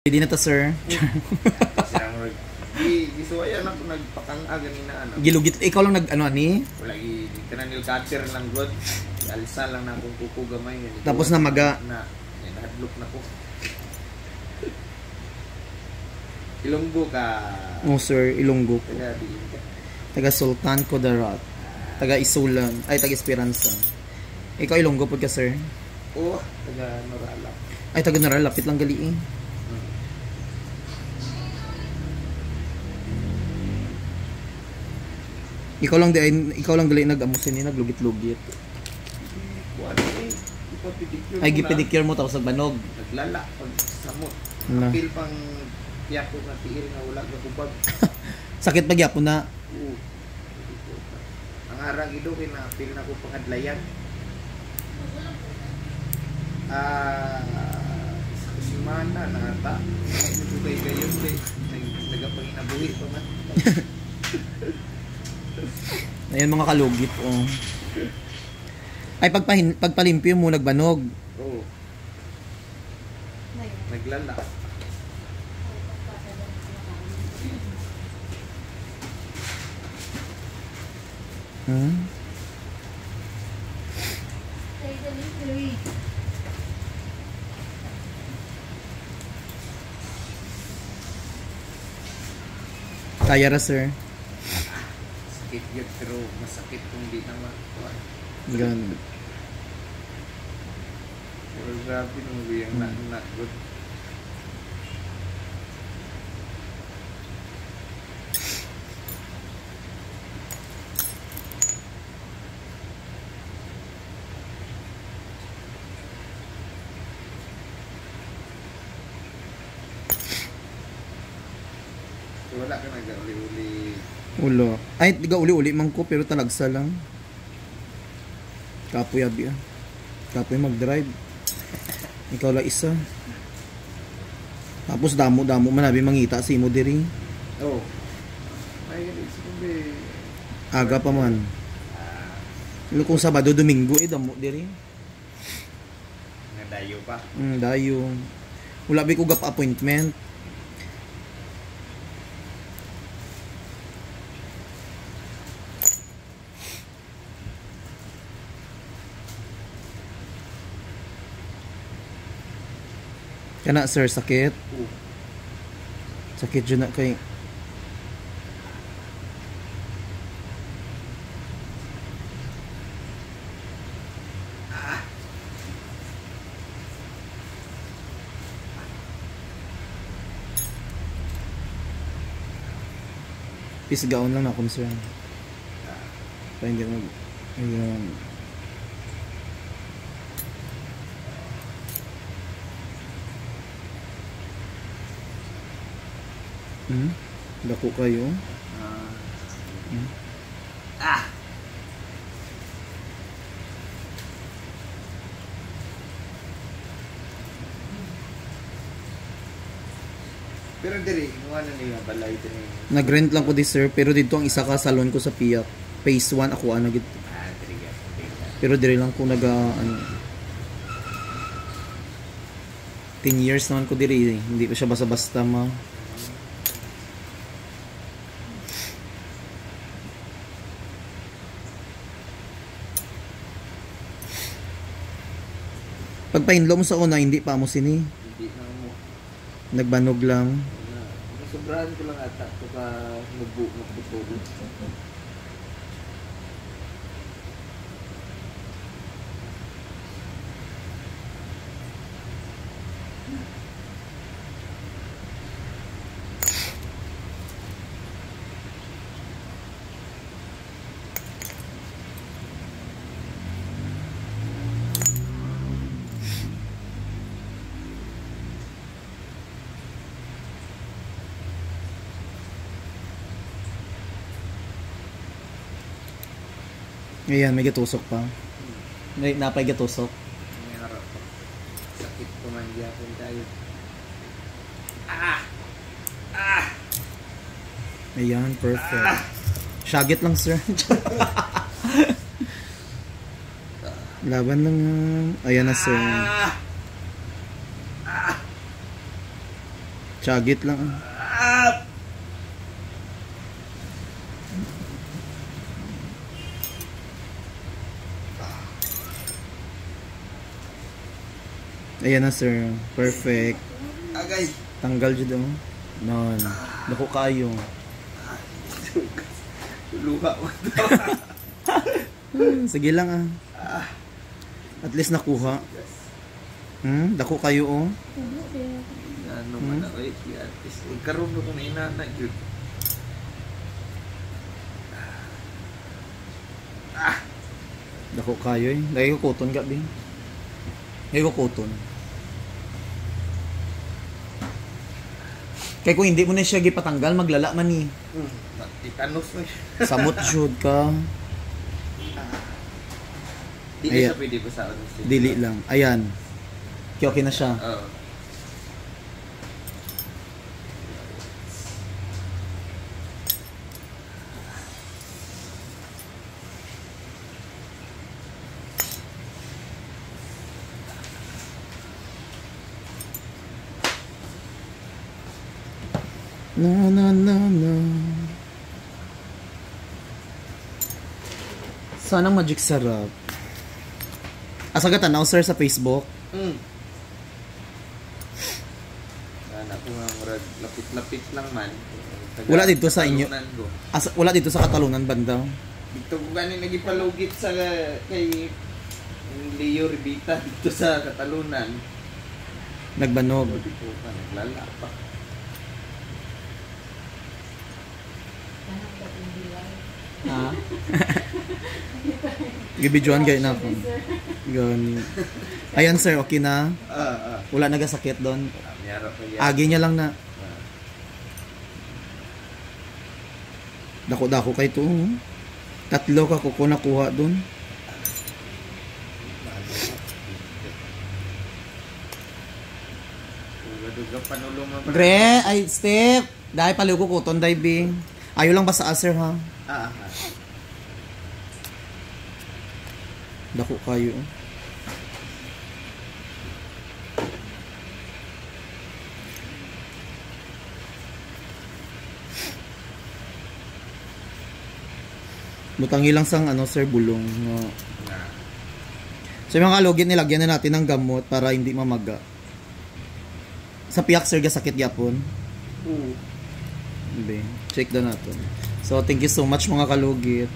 Hindi na to, sir. Gisuwayan ako nagpakanga ganina ano. Gilugit, ikaw lang nag-ano ani? Wala kanang cutter lang god. Alsa lang na akong kuko gamay ganito. Tapos na maga. Na hadlok na ko. Ilonggo ka. Oh, sir, Ilonggo ko. Taga diin ka. Taga Sultan Kudarat. Taga Isulan. Ay, taga Esperanza. Ikaw Ilonggo po ka, sir? Oo, taga Norala. Ay, taga Norala. Lapit lang gali eh. Ikaw lang dali nag-amusin ni naglugit-lugit. Ay gipedicure mo tapos nagbanog. Naglala pag samot. Na. Pil pang tiyapo na tiil nga wala gakubag. Sakit pa gyapon na. Oo. Ang arang ido kay na pil na ko pangadlayan. Sa semana na ata. Ito kay gayon kay nagapanginabuhi pa man. Ayan mga kalugit, oh. Ay, pagpalimpyo mo, nagbanog. Oo. Naglala. Kaya ra, sir. Sakit yun, pero masakit kung di naman. Ganun. Pero grabe nung biyang not good. So, wala ka nag-uli-uli. Ulo. Ay, tiga uli-uli man ko pero talagsa lang. Kapoy abi ah. Kapoy mag-drive. Ikaw la isa. Tapos damo-damo man abi mangita si mo diri. Oh. Ay, sabi. Aga pa man. Ano kung Sabado, Domingo damo diri. Nadayo pa. Dayo. Wala bi ko gap appointment. Kana sir, sakit. Sakit dyan na kay. Pisgaon lang na concern. Kaya hindi mag... Ayun. Dako kayo. Pero diri, inuwan na niya balay din. Nag-rent lang ko di sir, pero dito ang isa ka salon ko sa Piak. Phase 1 ako ana gid. Pero diri lang ko naga ano 10 years naman ko diri, hindi ko siya basta-basta ma. Pagpahinlo mo sa una, hindi pa mo sini. Hindi na mo. Nagbanog lang. Sobrahan ko lang ata ito ka magbuto. Ayan, may gatusok pa. May napay gatusok. May harap ko. Sakit ko man dyan tayo. Ayan, perfect. Shagit lang, sir. Laban lang. Ayan na, sir. Tsagit lang. Ah! Ayan na sir. Perfect. Agay. Tanggal dyan daw. Non. Dako kayo. Luha ko to. Sige lang ah. At least nakuha. Dako kayo oh. Ano man ako eh. Karoon ko na inana yun. Dako kayo eh. Lagi ko kuton gabi. Lagi ko kuton. Kaya kung hindi mo na siya gipatanggal, maglala man eh. Titanos mo siya. Samot jud ka. Dili Ayan. siya pwede pa sa ano. Dili lang. Ayan. Okay na siya. Oo. Na na na na. Sanang magic sarap. Asagatan na sir sa Facebook. Ana ko nga murag lapit-lapit lang man. Wala dito sa inyo. Katalunan ko. Wala dito sa Katalunan banda. Dito ko ganin nagipalugit sa kay Leo Ribita dito sa Katalunan. Nagbanog. Dito pa naglala pa. Ha? Gibidyoan gaya na ako. Gani. Ayan sir, okay na. Wala nagasakit doon. Miyara pa yan. Agi niya lang na. Dako-dako kay to. 3 ka kuko nakuha doon. Gre, ay step. Dahil paliw ko kuton diving. Ayaw lang basta sir ha. Dako kayo. Butangi lang sang ano sir bulong. No. So yung mga kalugit nilagyan na natin ng gamot para hindi mamaga. Sa piyak sir gasakit yapon. Check na natin. So thank you so much mga kalugit.